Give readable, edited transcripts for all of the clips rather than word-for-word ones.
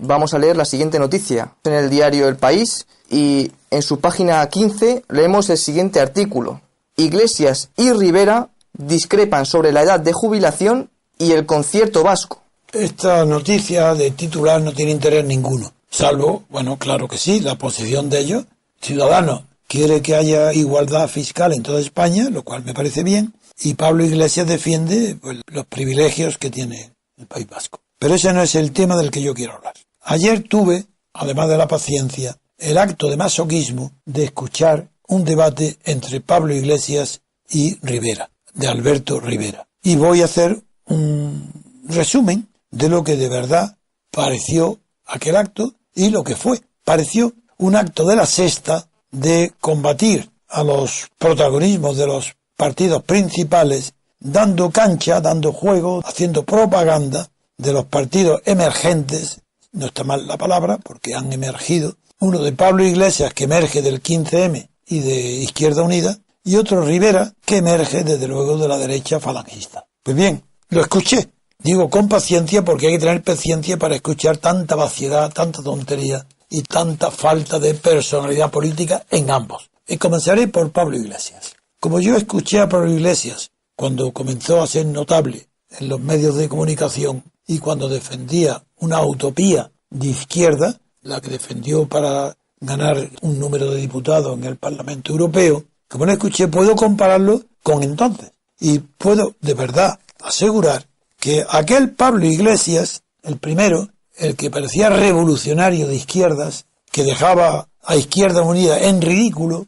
vamos a leer la siguiente noticia en el diario El País y en su página 15 leemos el siguiente artículo. Iglesias y Rivera discrepan sobre la edad de jubilación y el concierto vasco. Esta noticia de titular no tiene interés ninguno, salvo, bueno, claro que sí, la posición de ellos. Ciudadanos quiere que haya igualdad fiscal en toda España, lo cual me parece bien, y Pablo Iglesias defiende pues, los privilegios que tiene el País Vasco. Pero ese no es el tema del que yo quiero hablar. Ayer tuve, además de la paciencia, el acto de masoquismo de escuchar un debate entre Pablo Iglesias y Rivera, de Alberto Rivera. Y voy a hacer un resumen de lo que de verdad pareció aquel acto y lo que fue. Pareció un acto de la sexta de combatir a los protagonismos de los partidos principales, dando cancha, dando juego, haciendo propaganda de los partidos emergentes, no está mal la palabra porque han emergido, uno de Pablo Iglesias que emerge del 15M y de Izquierda Unida, y otro Rivera que emerge desde luego de la derecha falangista. Pues bien, lo escuché. Digo con paciencia porque hay que tener paciencia para escuchar tanta vaciedad, tanta tontería y tanta falta de personalidad política en ambos. Y comenzaré por Pablo Iglesias. Como yo escuché a Pablo Iglesias cuando comenzó a ser notable en los medios de comunicación y cuando defendía una utopía de izquierda, la que defendió para ganar un número de diputados en el Parlamento Europeo, como lo escuché, puedo compararlo con entonces. Y puedo de verdad asegurar que aquel Pablo Iglesias, el primero, el que parecía revolucionario de izquierdas, que dejaba a Izquierda Unida en ridículo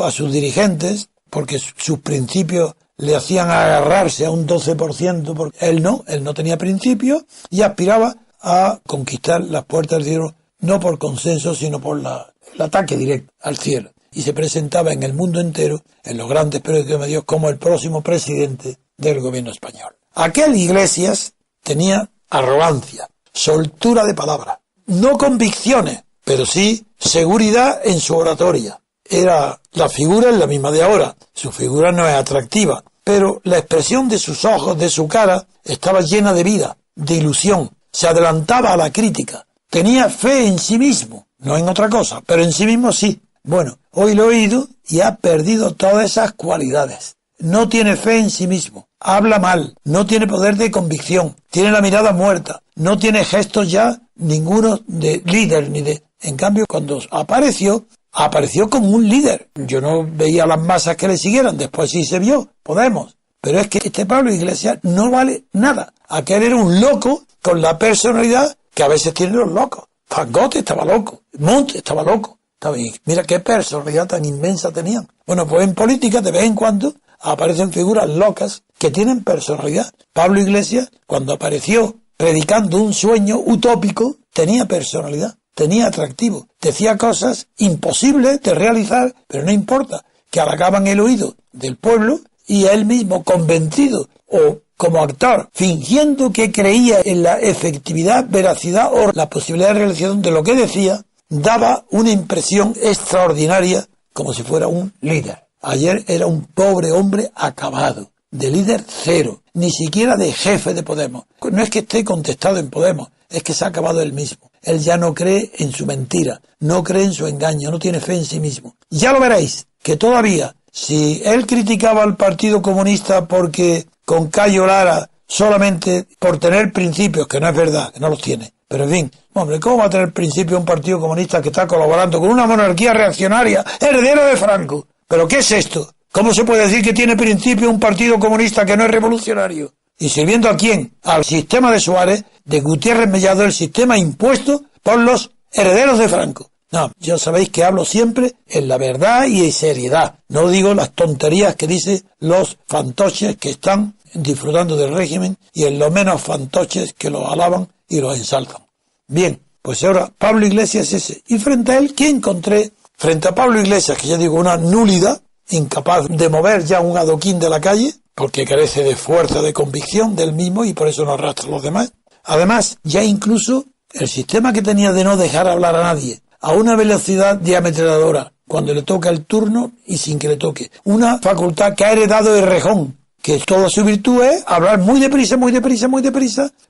a sus dirigentes, porque sus principios le hacían agarrarse a un 12%, porque él no tenía principios y aspiraba a conquistar las puertas del cielo, no por consenso, sino por el ataque directo al cielo. Y se presentaba en el mundo entero, en los grandes periódicos de medios, como el próximo presidente del gobierno español. Aquel Iglesias tenía arrogancia, soltura de palabra, no convicciones, pero sí seguridad en su oratoria. La figura es la misma de ahora, su figura no es atractiva, pero la expresión de sus ojos, de su cara, estaba llena de vida, de ilusión, se adelantaba a la crítica, tenía fe en sí mismo, no en otra cosa, pero en sí mismo sí. Bueno, hoy lo he oído y ha perdido todas esas cualidades. No tiene fe en sí mismo, habla mal, no tiene poder de convicción, tiene la mirada muerta, no tiene gestos ya ninguno de líder ni de... En cambio, cuando apareció como un líder. Yo no veía las masas que le siguieran, después sí se vio, Podemos. Pero es que este Pablo Iglesias no vale nada. Aquel era un loco con la personalidad que a veces tienen los locos. Van Gogh estaba loco, Montt estaba loco. Mira qué personalidad tan inmensa tenían. Bueno, pues en política de vez en cuando aparecen figuras locas que tienen personalidad. Pablo Iglesias, cuando apareció predicando un sueño utópico, tenía personalidad, tenía atractivo, decía cosas imposibles de realizar, pero no importa, que halagaban el oído del pueblo y él mismo convencido o como actor, fingiendo que creía en la efectividad, veracidad o la posibilidad de realización de lo que decía, daba una impresión extraordinaria como si fuera un líder. Ayer era un pobre hombre acabado, de líder cero, ni siquiera de jefe de Podemos. No es que esté contestado en Podemos, es que se ha acabado él mismo. Él ya no cree en su mentira, no cree en su engaño, no tiene fe en sí mismo. Ya lo veréis, que todavía, si él criticaba al Partido Comunista porque con Cayo Lara solamente por tener principios, que no es verdad, que no los tiene, pero en fin, hombre, ¿cómo va a tener principios un Partido Comunista que está colaborando con una monarquía reaccionaria, heredera de Franco? ¿Pero qué es esto? ¿Cómo se puede decir que tiene principio un Partido Comunista que no es revolucionario? ¿Y sirviendo a quién? Al sistema de Suárez, de Gutiérrez Mellado, el sistema impuesto por los herederos de Franco. No, ya sabéis que hablo siempre en la verdad y en seriedad. No digo las tonterías que dicen los fantoches que están disfrutando del régimen y en los menos fantoches que los alaban y los ensalzan. Bien, pues ahora Pablo Iglesias es ese. Y frente a él, ¿qué encontré? Frente a Pablo Iglesias, que ya digo una nulidad, incapaz de mover ya un adoquín de la calle, porque carece de fuerza, de convicción del mismo y por eso no arrastra a los demás. Además, ya incluso el sistema que tenía de no dejar hablar a nadie a una velocidad diametradora, cuando le toca el turno y sin que le toque. Una facultad que ha heredado Errejón, que toda su virtud es hablar muy deprisa,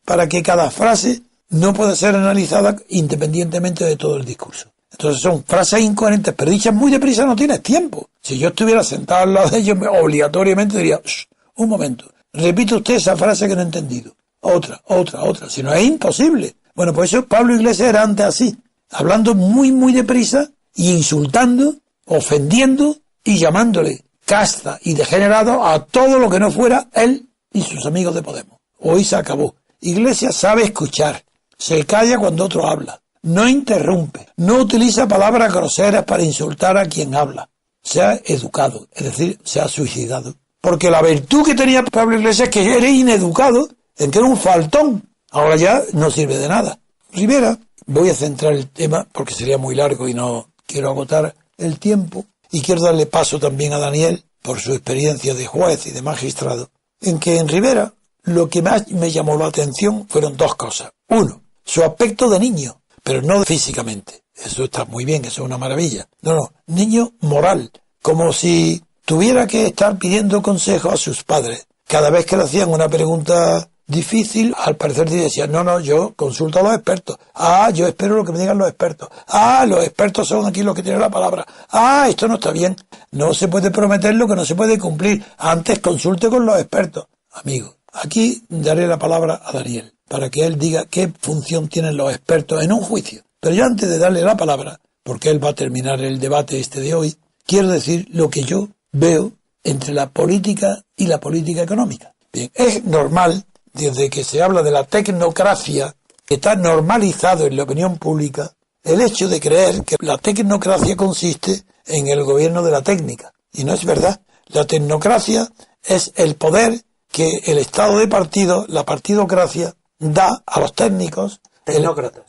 para que cada frase no puede ser analizada independientemente de todo el discurso. Entonces son frases incoherentes, pero dichas muy deprisa no tienes tiempo. Si yo estuviera sentado al lado de ellos, obligatoriamente diría, un momento, repite usted esa frase que no he entendido. Otra. Si no, es imposible. Bueno, pues eso Pablo Iglesias era antes así, hablando muy deprisa y insultando, ofendiendo y llamándole casta y degenerado a todo lo que no fuera él y sus amigos de Podemos. Hoy se acabó. Iglesias sabe escuchar, se calla cuando otro habla, no interrumpe, no utiliza palabras groseras para insultar a quien habla. Se ha educado, es decir, se ha suicidado. Porque la virtud que tenía Pablo Iglesias es que era ineducado, en que era un faltón. Ahora ya no sirve de nada. Rivera, voy a centrar el tema porque sería muy largo y no quiero agotar el tiempo. Y quiero darle paso también a Daniel, por su experiencia de juez y de magistrado, en que en Rivera lo que más me llamó la atención fueron dos cosas. Uno, su aspecto de niño, pero no físicamente. Eso está muy bien, eso es una maravilla. No, niño moral, como si tuviera que estar pidiendo consejo a sus padres. Cada vez que le hacían una pregunta difícil, al parecer decía, no, yo consulto a los expertos. Yo espero lo que me digan los expertos. Los expertos son aquí los que tienen la palabra. Esto no está bien. No se puede prometer lo que no se puede cumplir. Antes consulte con los expertos. Amigo, aquí daré la palabra a Daniel, para que él diga qué función tienen los expertos en un juicio. Pero yo antes de darle la palabra, porque él va a terminar el debate de hoy, quiero decir lo que yo veo entre la política y la política económica. Bien, es normal, desde que se habla de la tecnocracia, que está normalizado en la opinión pública, el hecho de creer que la tecnocracia consiste en el gobierno de la técnica. Y no es verdad. La tecnocracia es el poder que el Estado de partido, la partidocracia, da a los técnicos. Tecnócratas.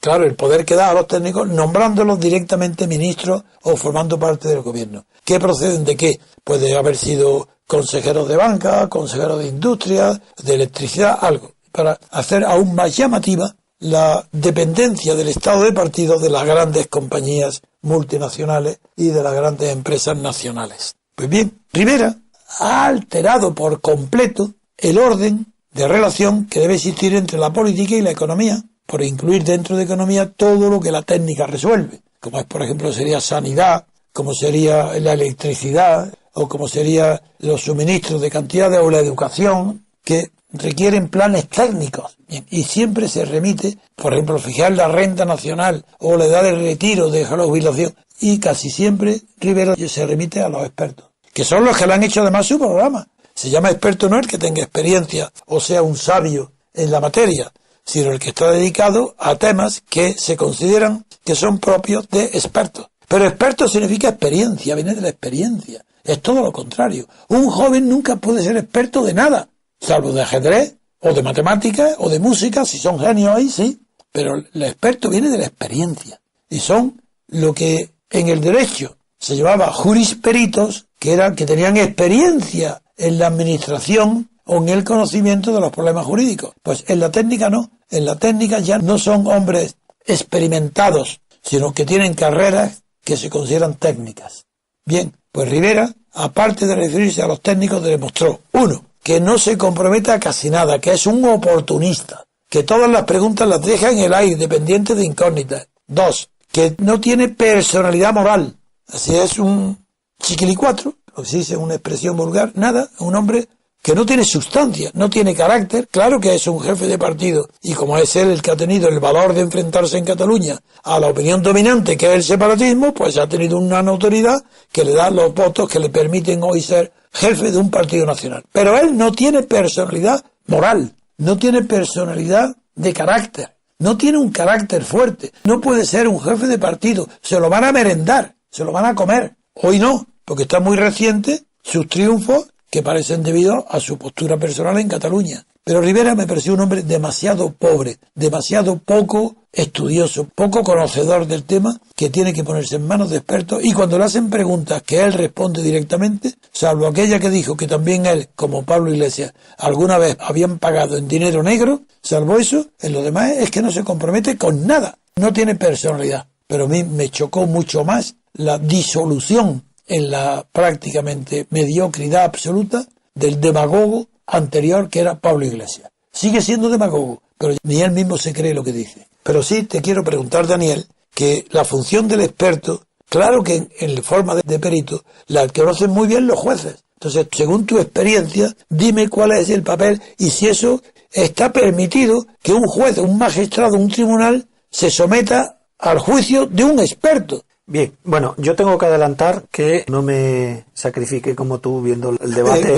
Claro, el poder que da a los técnicos nombrándolos directamente ministros o formando parte del gobierno. ¿Qué proceden de qué? Puede haber sido consejeros de banca, consejeros de industria, de electricidad, algo, para hacer aún más llamativa la dependencia del Estado de partido de las grandes compañías multinacionales y de las grandes empresas nacionales. Pues bien, Rivera ha alterado por completo el orden de relación que debe existir entre la política y la economía, por incluir dentro de economía todo lo que la técnica resuelve, como es, por ejemplo, sería sanidad, como sería la electricidad, o como sería los suministros de cantidades, o la educación, que requieren planes técnicos. Bien, y siempre se remite, por ejemplo, fijar la renta nacional, o la edad de retiro, de la jubilación, y casi siempre Rivera se remite a los expertos, que son los que le han hecho además su programa. Se llama experto no el que tenga experiencia o sea un sabio en la materia, sino el que está dedicado a temas que se consideran que son propios de expertos. Pero experto significa experiencia, viene de la experiencia. Es todo lo contrario. Un joven nunca puede ser experto de nada, salvo de ajedrez, o de matemáticas, o de música, si son genios ahí, sí. Pero el experto viene de la experiencia. Y son lo que en el derecho se llamaba jurisperitos, que tenían experiencia en la administración o en el conocimiento de los problemas jurídicos. Pues en la técnica no. En la técnica ya no son hombres experimentados, sino que tienen carreras que se consideran técnicas. Bien, pues Rivera, aparte de referirse a los técnicos, demostró, uno, que no se compromete a casi nada, que es un oportunista, que todas las preguntas las deja en el aire, dependientes de incógnitas. Dos, que no tiene personalidad moral. Así es un chiquilicuatro, o si dice una expresión vulgar, nada, un hombre que no tiene sustancia, no tiene carácter. Claro que es un jefe de partido, y como es él el que ha tenido el valor de enfrentarse en Cataluña a la opinión dominante, que es el separatismo, pues ha tenido una notoriedad que le da los votos que le permiten hoy ser jefe de un partido nacional. Pero él no tiene personalidad moral, no tiene personalidad de carácter, no tiene un carácter fuerte, no puede ser un jefe de partido, se lo van a merendar, se lo van a comer. Hoy no, porque está muy reciente sus triunfos, que parecen debido a su postura personal en Cataluña. Pero Rivera me pareció un hombre demasiado pobre, demasiado poco estudioso, poco conocedor del tema, que tiene que ponerse en manos de expertos, y cuando le hacen preguntas que él responde directamente, salvo aquella que dijo que también él, como Pablo Iglesias, alguna vez habían pagado en dinero negro, salvo eso, en lo demás es que no se compromete con nada, no tiene personalidad. Pero a mí me chocó mucho más la disolución en la prácticamente mediocridad absoluta del demagogo anterior, que era Pablo Iglesias. Sigue siendo demagogo, pero ni él mismo se cree lo que dice. Pero sí te quiero preguntar, Daniel, que la función del experto, claro que en forma de perito, la conocen muy bien los jueces. Entonces, según tu experiencia, dime cuál es el papel y si eso está permitido que un juez, un magistrado, un tribunal se someta al juicio de un experto. Bien, bueno, yo tengo que adelantar que no me sacrifique como tú viendo el debate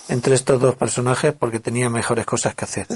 entre estos dos personajes porque tenía mejores cosas que hacer.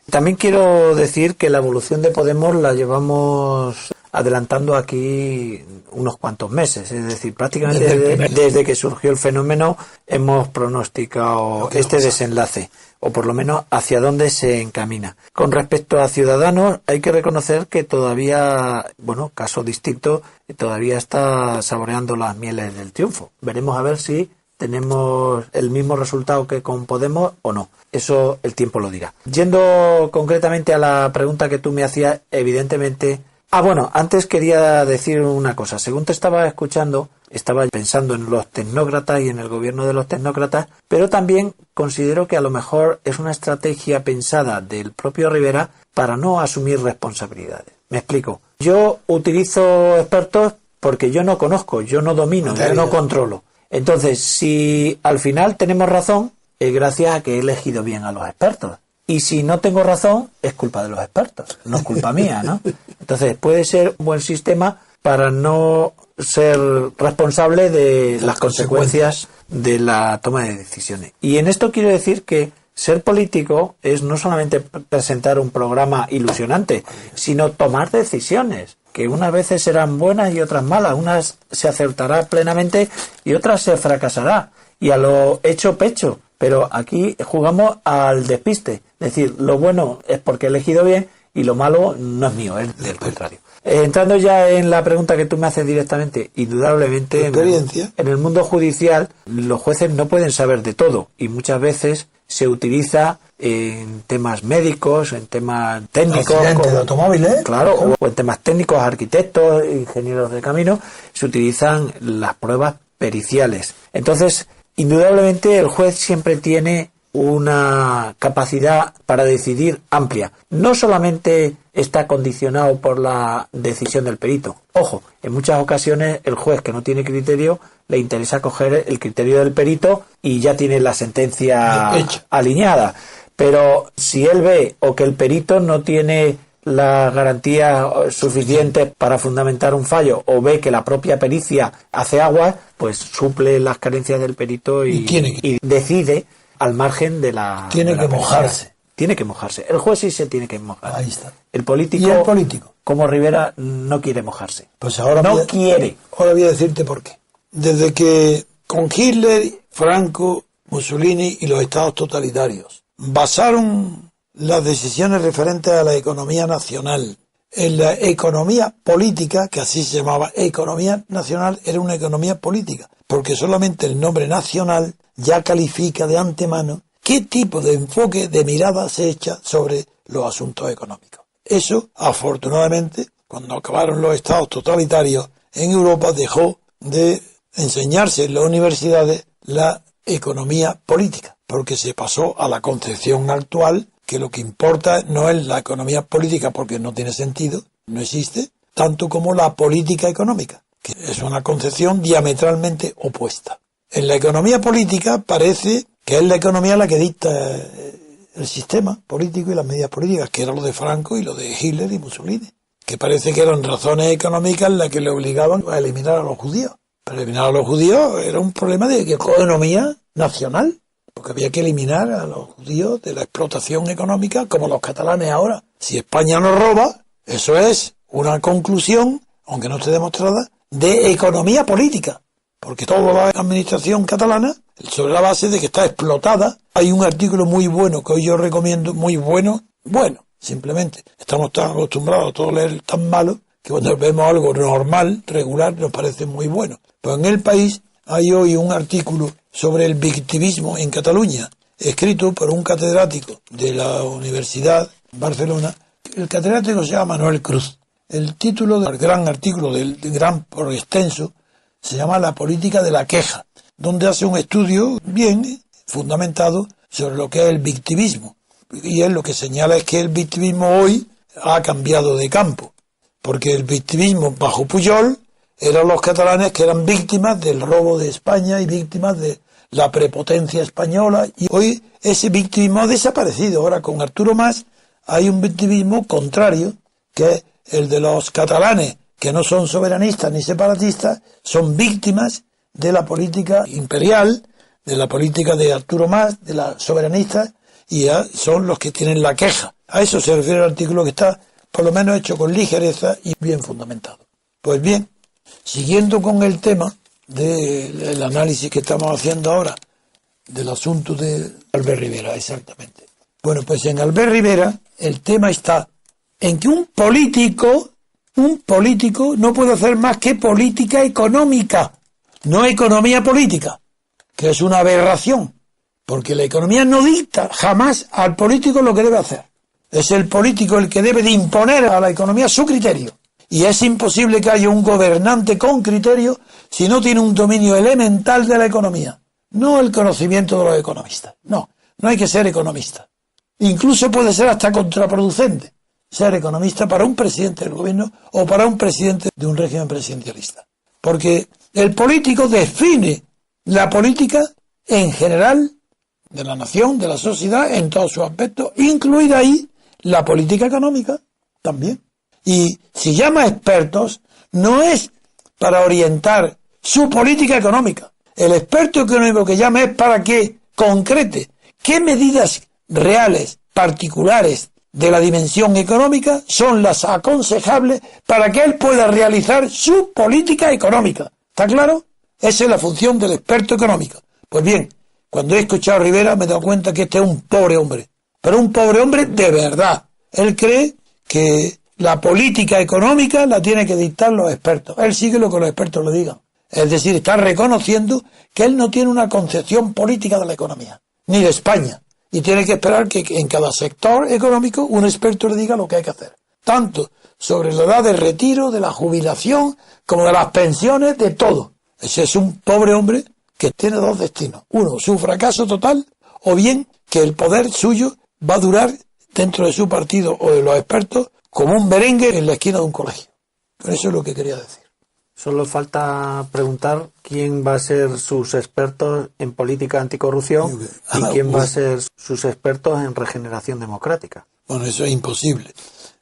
También quiero decir que la evolución de Podemos la llevamos adelantando aquí unos cuantos meses, es decir, prácticamente desde que surgió el fenómeno hemos pronosticado este desenlace, o por lo menos hacia dónde se encamina. Con respecto a Ciudadanos, hay que reconocer que todavía, bueno, caso distinto, todavía está saboreando las mieles del triunfo. Veremos a ver si tenemos el mismo resultado que con Podemos o no. Eso el tiempo lo dirá. Yendo concretamente a la pregunta que tú me hacías, evidentemente... bueno, antes quería decir una cosa. Según te estaba escuchando, estaba pensando en los tecnócratas y en el gobierno de los tecnócratas, pero también considero que a lo mejor es una estrategia pensada del propio Rivera para no asumir responsabilidades. Me explico. Yo utilizo expertos porque yo no conozco, yo no domino, yo no controlo. Entonces, si al final tenemos razón, es gracias a que he elegido bien a los expertos. Y si no tengo razón, es culpa de los expertos, no es culpa mía, ¿no? Entonces, puede ser un buen sistema para no ser responsable de las consecuencias de la toma de decisiones. Y en esto quiero decir que ser político es no solamente presentar un programa ilusionante, sino tomar decisiones, que unas veces serán buenas y otras malas. Unas se acertará plenamente y otras se fracasará. Y a lo hecho pecho. Pero aquí jugamos al despiste. Es decir, lo bueno es porque he elegido bien y lo malo no es mío, es del contrario. Entrando ya en la pregunta que tú me haces directamente, indudablemente en el mundo judicial los jueces no pueden saber de todo y muchas veces se utiliza en temas médicos, en temas técnicos, de automóviles, claro, o en temas técnicos, arquitectos, ingenieros de camino, se utilizan las pruebas periciales. Entonces, indudablemente el juez siempre tiene una capacidad para decidir amplia. No solamente está condicionado por la decisión del perito. Ojo, en muchas ocasiones el juez que no tiene criterio le interesa coger el criterio del perito y ya tiene la sentencia alineada. Pero si él ve o que el perito no tiene la garantía suficiente para fundamentar un fallo o ve que la propia pericia hace agua, pues suple las carencias del perito y decide al margen de la... Tiene que mojarse. Tiene que mojarse. El juez sí se tiene que mojar. Ahí está. El político, ¿y el político? Como Rivera, no quiere mojarse. Pues ahora quiere. Ahora voy a decirte por qué. Desde que con Hitler, Franco, Mussolini y los estados totalitarios basaron las decisiones referentes a la economía nacional en la economía política, que así se llamaba, economía nacional, era una economía política, porque solamente el nombre nacional ya califica de antemano qué tipo de enfoque, de mirada se echa sobre los asuntos económicos. Eso, afortunadamente, cuando acabaron los estados totalitarios en Europa, dejó de enseñarse en las universidades la economía política, porque se pasó a la concepción actual que lo que importa no es la economía política porque no tiene sentido, no existe, tanto como la política económica, que es una concepción diametralmente opuesta. En la economía política parece que es la economía la que dicta el sistema político y las medidas políticas, que era lo de Franco y lo de Hitler y Mussolini, que parece que eran razones económicas las que le obligaban a eliminar a los judíos. Pero eliminar a los judíos era un problema de economía nacional, porque había que eliminar a los judíos de la explotación económica, como los catalanes ahora. Si España nos roba, eso es una conclusión, aunque no esté demostrada, de economía política, porque toda la administración catalana, sobre la base de que está explotada. Hay un artículo muy bueno que hoy yo recomiendo, muy bueno, simplemente estamos tan acostumbrados a todo leer tan malo, que cuando vemos algo normal, regular, nos parece muy bueno. Pero en El País hay hoy un artículo sobre el victimismo en Cataluña, escrito por un catedrático de la Universidad de Barcelona. El catedrático se llama Manuel Cruz. El título del gran artículo, del gran por extenso, se llama La política de la queja, donde hace un estudio bien fundamentado sobre lo que es el victimismo. y él lo que señala es que el victimismo hoy ha cambiado de campo, porque el victimismo bajo Pujol eran los catalanes que eran víctimas del robo de España y víctimas de la prepotencia española, y hoy ese victimismo ha desaparecido. Ahora con Arturo Mas hay un victimismo contrario, que es el de los catalanes, que no son soberanistas ni separatistas, son víctimas de la política imperial, de la política de Arturo Mas, de la soberanista, y son los que tienen la queja. A eso se refiere el artículo, que está por lo menos hecho con ligereza y bien fundamentado. Pues bien, siguiendo con el tema del análisis que estamos haciendo ahora del asunto de Albert Rivera, exactamente. Bueno, pues en Albert Rivera el tema está en que un político no puede hacer más que política económica, no economía política, que es una aberración, porque la economía no dicta jamás al político lo que debe hacer. Es el político el que debe de imponer a la economía su criterio. Y es imposible que haya un gobernante con criterio si no tiene un dominio elemental de la economía. No el conocimiento de los economistas. No hay que ser economista. Incluso puede ser hasta contraproducente ser economista para un presidente del gobierno o para un presidente de un régimen presidencialista. Porque el político define la política en general de la nación, de la sociedad, en todos sus aspectos, incluida ahí la política económica también. Y si llama expertos, no es para orientar su política económica. El experto económico que llama es para que concrete qué medidas reales, particulares de la dimensión económica son las aconsejables para que él pueda realizar su política económica. ¿Está claro? Esa es la función del experto económico. Pues bien, cuando he escuchado a Rivera me he dado cuenta que este es un pobre hombre, pero un pobre hombre de verdad. Él cree que la política económica la tiene que dictar los expertos. Él sigue lo que los expertos le digan. Es decir, está reconociendo que él no tiene una concepción política de la economía, ni de España. Y tiene que esperar que en cada sector económico un experto le diga lo que hay que hacer. Tanto sobre la edad de retiro, de la jubilación, como de las pensiones, de todo. Ese es un pobre hombre que tiene dos destinos. Uno, su fracaso total, o bien que el poder suyo va a durar dentro de su partido o de los expertos como un merengue en la esquina de un colegio. Pero eso es lo que quería decir. Solo falta preguntar quién va a ser sus expertos en política anticorrupción y quién va a ser sus expertos en regeneración democrática. Bueno, eso es imposible.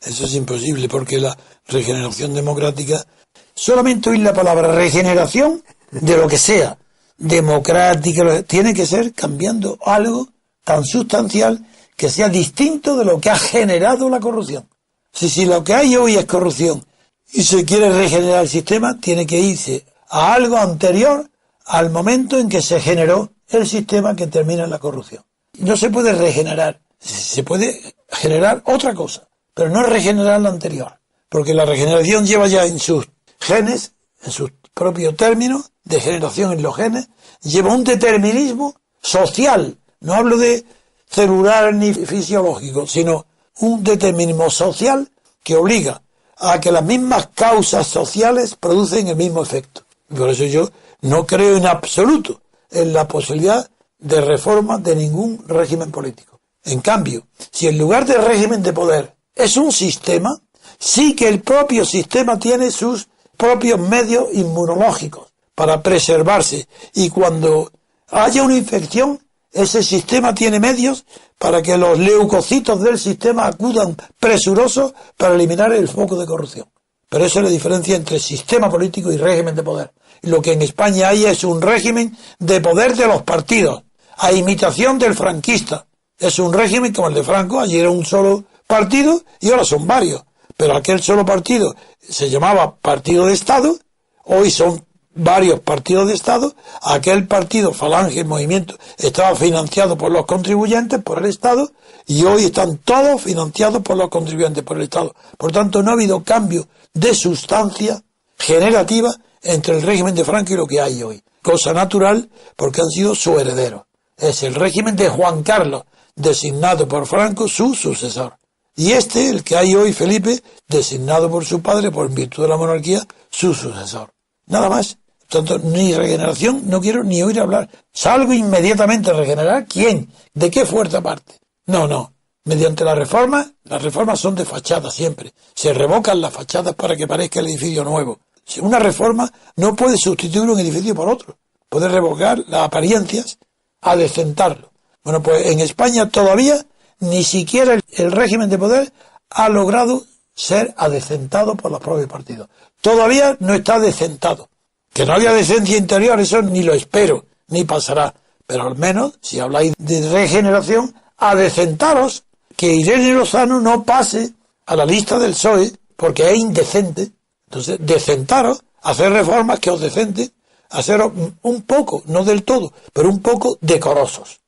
Eso es imposible porque la regeneración democrática, solamente oír la palabra regeneración de lo que sea, democrática, tiene que ser cambiando algo tan sustancial que sea distinto de lo que ha generado la corrupción. Si lo que hay hoy es corrupción y se quiere regenerar el sistema, tiene que irse a algo anterior al momento en que se generó el sistema que termina en la corrupción. No se puede regenerar, se puede generar otra cosa, pero no regenerar la anterior, porque la regeneración lleva ya en sus genes, en sus propios términos de generación en los genes, lleva un determinismo social. No hablo de celular ni fisiológico, sino un determinismo social que obliga a que las mismas causas sociales producen el mismo efecto. Y por eso yo no creo en absoluto en la posibilidad de reforma de ningún régimen político. En cambio, si en lugar de régimen de poder es un sistema, sí que el propio sistema tiene sus propios medios inmunológicos para preservarse. Y cuando haya una infección, ese sistema tiene medios para que los leucocitos del sistema acudan presurosos para eliminar el foco de corrupción. Pero esa es la diferencia entre sistema político y régimen de poder. Lo que en España hay es un régimen de poder de los partidos, a imitación del franquista. Es un régimen como el de Franco, allí era un solo partido y ahora son varios. Pero aquel solo partido se llamaba Partido de Estado, hoy son varios partidos de Estado. Aquel partido, Falange, el movimiento, estaba financiado por los contribuyentes, por el Estado, y hoy están todos financiados por los contribuyentes, por el Estado. Por tanto, no ha habido cambio de sustancia generativa entre el régimen de Franco y lo que hay hoy. Cosa natural, porque han sido su heredero. Es el régimen de Juan Carlos, designado por Franco, su sucesor. Y el que hay hoy, Felipe, designado por su padre, por virtud de la monarquía, su sucesor. Nada más. Por tanto, ni regeneración, no quiero ni oír hablar. Salgo inmediatamente a regenerar. ¿Quién? ¿De qué fuerza parte? No. Mediante las reformas son de fachada siempre. Se revocan las fachadas para que parezca el edificio nuevo. Una reforma no puede sustituir un edificio por otro. Puede revocar las apariencias, adecentarlo. Bueno, pues en España todavía ni siquiera el régimen de poder ha logrado ser adecentado por los propios partidos. Todavía no está adecentado. Que no haya decencia interior, eso ni lo espero, ni pasará. Pero al menos, si habláis de regeneración, adecentaros, que Irene Lozano no pase a la lista del PSOE, porque es indecente. Entonces, decentaros, hacer reformas que os decenten, haceros un poco, no del todo, pero un poco decorosos.